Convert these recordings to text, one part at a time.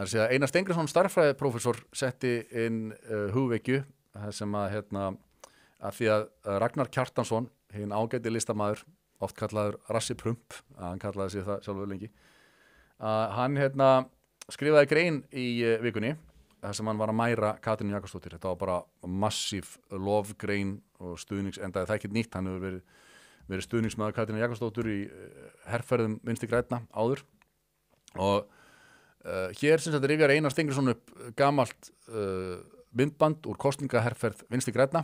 Það er að Einar Steingrímsson starffræðiprófessor setti inn hugvekju sem að því að Ragnar Kjartansson, hinn ágæti listamaður, oft kallaður Rassi Prump, hann kallaði sig það sjálfur lengi, hann skrifaði grein í vikunni þar sem hann var að mæra Katrínu Jakobsdóttur. Þetta var bara massív lofgrein og stuðningsendaði, það er ekki nýtt, hann hefur verið stuðningsmaður Katrínu Jakobsdóttur í herferðum Vinstri grænna áður og hér sem þetta rifjar Einar Steingrímsson upp gamalt myndband úr kosningaherferð Vinstri grænna.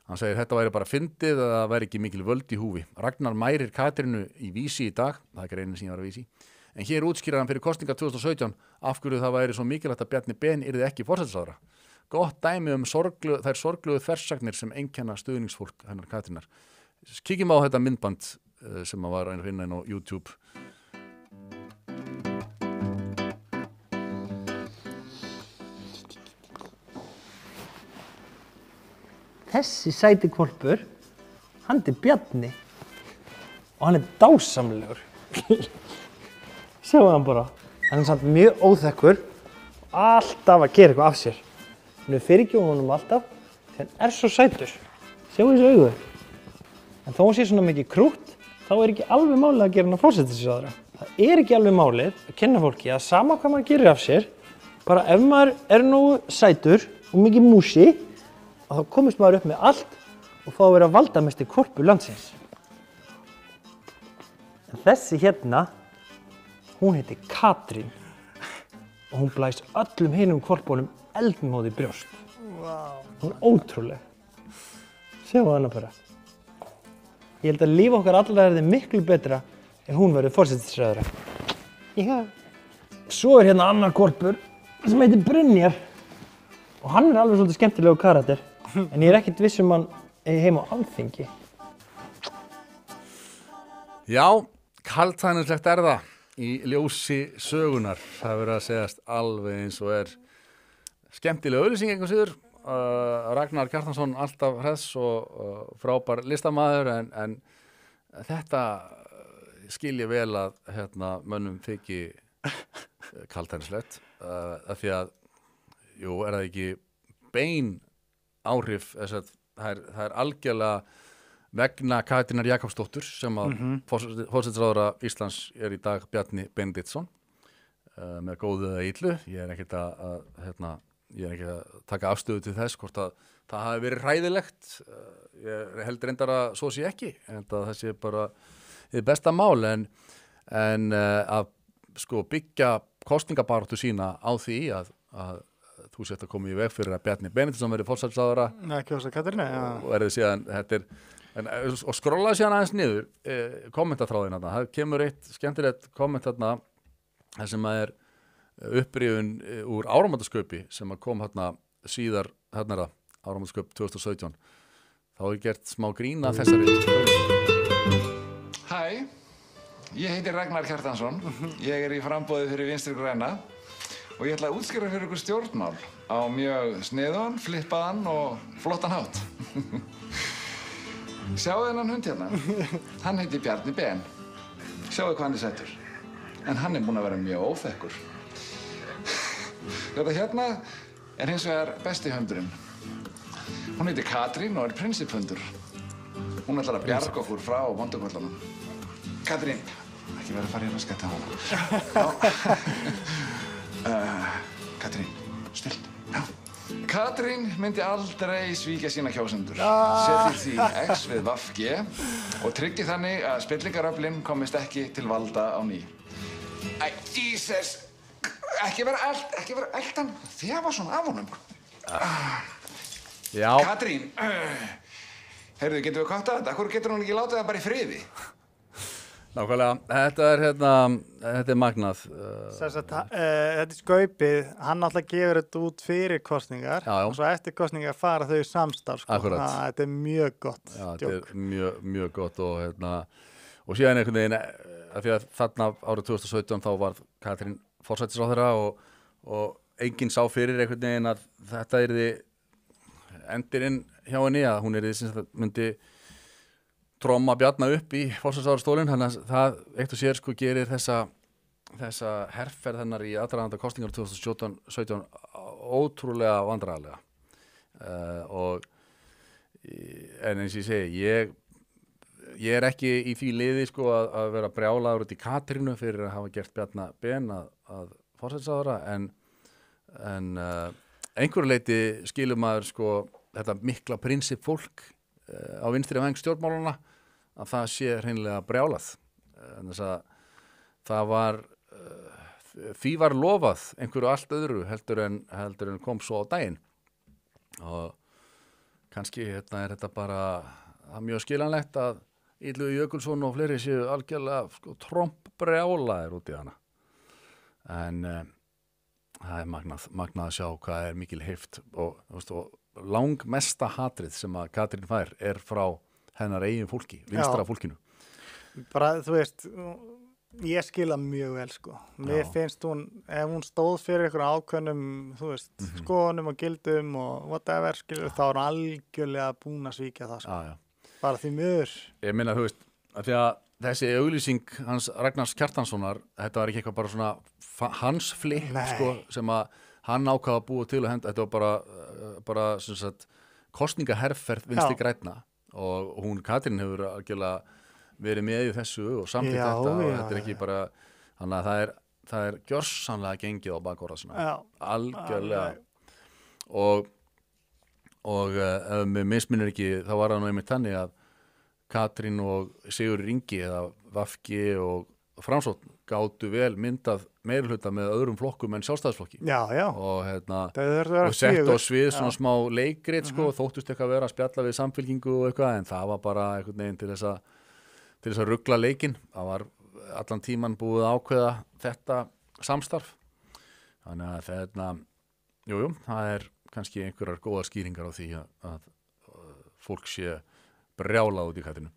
Hann segir þetta væri bara fyndið að það væri ekki mikil völd í húfi. Ragnar mærir Katrínu í Vísi í dag, það er greinin sem ég var að Vísi, en hér útskýrar hann fyrir kosninga 2017 af hverju það væri svo mikilvægt að Bjarni Ben yrði ekki forsætisráðherra. Gott dæmi þær sorglugu þversagnir sem einkenna stuðningsfólk hennar Katrínar. Kíkjum á þetta myndband sem var að finna inn á YouTube. Þessi sæti hvolpur, hann Bjarni og hann dásamlegur. Sjáu hann bara. Hann samt mjög óþekkur og alltaf að gera eitthvað af sér. Hann fyrirgefur honum alltaf því hann svo sætur. Sjáu þessu augu. En þó hann sé svona mikið krútt, þá ekki alveg málið að gera hann forsætisráðherra. Það ekki alveg málið að kenna fólki að sama hvað maður gerir af sér, bara ef maður nógu sætur og mikið músi, að þá komist maður upp með allt og fá að vera valdamesti hvolpur landsins. En þessi hún heitir Katrín og hún blæs öllum hinum hvolpunum eldmóð í brjóst. Wow. Hún ótrúleg. Sjáu hana bara. Ég held að líf okkar allra miklu betra ef hún verður forsætisráðherra. Já. Svo annar hvolpur sem heitir Brynjar og hann alveg svolítið skemmtilegu karakter. En ég ekkert viss hann heima á Alþingi. Já, kaldhæðnislegt það í ljósi sögunar. Það verður að segjast alveg eins og skemmtileg auglýsing einhvern síður. Ragnar Kjartansson alltaf hress og frábær listamaður en þetta skil ég vel að mönnum þyki kaldhæðnislegt af því að það ekki bein áhrif það algjörlega vegna Katrínar Jakobsdóttur sem að forsætisráðherra Íslands í dag Bjarni Benediktsson með góðu eða illu. Ég er ekkert að taka afstöðu til þess hvort að það hafi verið hræðilegt. Ég held reyndar að svo sé ekki, en það sé bara hið besta mál en að byggja kosningabaráttu sína á því að þú sett að koma í veg fyrir að Bjarni Benediktsson verið forsætisráðherra og síðan og skrollaði síðan aðeins niður kommentaþráðina. Það kemur eitt skemmtilegt komment þarna sem upprifun úr áramótaskaupi sem kom síðar áramótaskaup 2017. Þá gert smá grín að þessari. Hæ, ég heiti Ragnar Kjartansson. Ég í framboði fyrir Vinstri græna og ég ætla að útskýra fyrir ykkur stjórnmál á mjög sniðugan, flippaðan og flottan hátt. Sjáu þennan hund hann heitir Bjarni Ben. Sjáu hvað hann sætur. En hann búinn að vera mjög óþekkur. Þetta hins vegar besti hundurinn. Hún heitir Katrín og prinsipphundur. Hún ætlar að bjarga okkur frá vondukollunum. Katrín, ekki vera að fara í raskat á hana. Katrín, still. Já. Katrín myndi aldrei svíkja sína kjósendur. Setji því X við VG og tryggi þannig að spillingaröflin komist ekki til valda á ný. Æ, Jesus! Ekki vera eldan. Þið var svona af honum. Já. Katrín, heyrðu, getum við kvartað þetta? Akkur getur hún ekki látið það bara í friði? Nákvæmlega, þetta magnað. Þetta skaupið, hann alltaf gefur þetta út fyrir kosningar og svo eftir kosningar fara þau samstarf. Þetta mjög gott. Já, þetta mjög, mjög gott og síðan einhvern veginn, af því að þarna árið 2017 þá var Katrín forsætisráðherra og enginn sá fyrir einhvern veginn að þetta yrði endirinn hjá henni, að hún myndi tromma Bjarna upp í forsætisráðherrastólinn, þannig að það eitt og sér gerir þessa þessa herferð hennar í aðdraganda kosningar 2017 ótrúlega vandræðalega en eins og ég segi ég ekki í því liði sko að vera brjálaður út í Katrínu fyrir að hafa gert Bjarna Ben að forsætisráðherra en einhverju leyti skilur maður sko þetta mikla prinsip fólk á vinstri væng stjórnmálana að það sé hreinlega brjálað en þess að það var því var lofað einhverju allt öðru heldur en kom svo á daginn og kannski er þetta bara mjög skiljanlegt að Illugi Jökulsson og fleiri séu algjörlega sko, trompbrjálaðir út í hana en það er magnað að sjá hvað er mikil heift og langmesta hatrið sem að Katrín fær er frá hennar eigin fólki, vinstra fólkinu bara þú veist ég skila mjög vel sko mér finnst hún, ef hún stóð fyrir einhverjum ákveðnum, þú veist skoðunum og gildum og whatever skilur þá er hún algjörlega búin að svíkja það sko bara því miður ég minna þú veist, að því að þessi auglýsing hans Ragnars Kjartanssonar þetta var ekki eitthvað bara svona hans flip sko, sem að hann ákvað að búa til og henda, þetta var bara sem sagt, kosningaherferð vinstri grænna og hún Katrín hefur algjörlega verið með í þessu og samtitt þetta og þetta er ekki bara þannig að það er gjörsamlega gengið á bakorða svona algjörlega og ef mér misminnir ekki þá var það nú einmitt þannig að Katrín og Sigurður Ingi eða VG og Framsókn gátu vel myndað meirihluta með öðrum flokkum en Sjálfstæðisflokki og sett á svið svona smá leikrit sko, þóttust eitthvað að vera að spjalla við samfylkingu og eitthvað en það var bara einhvern veginn til þess að rugla leikinn það var allan tíman búið að ákveða þetta samstarf þannig að jú, það er kannski einhverjar góðar skýringar á því að fólk sé brjálað út í Katrínu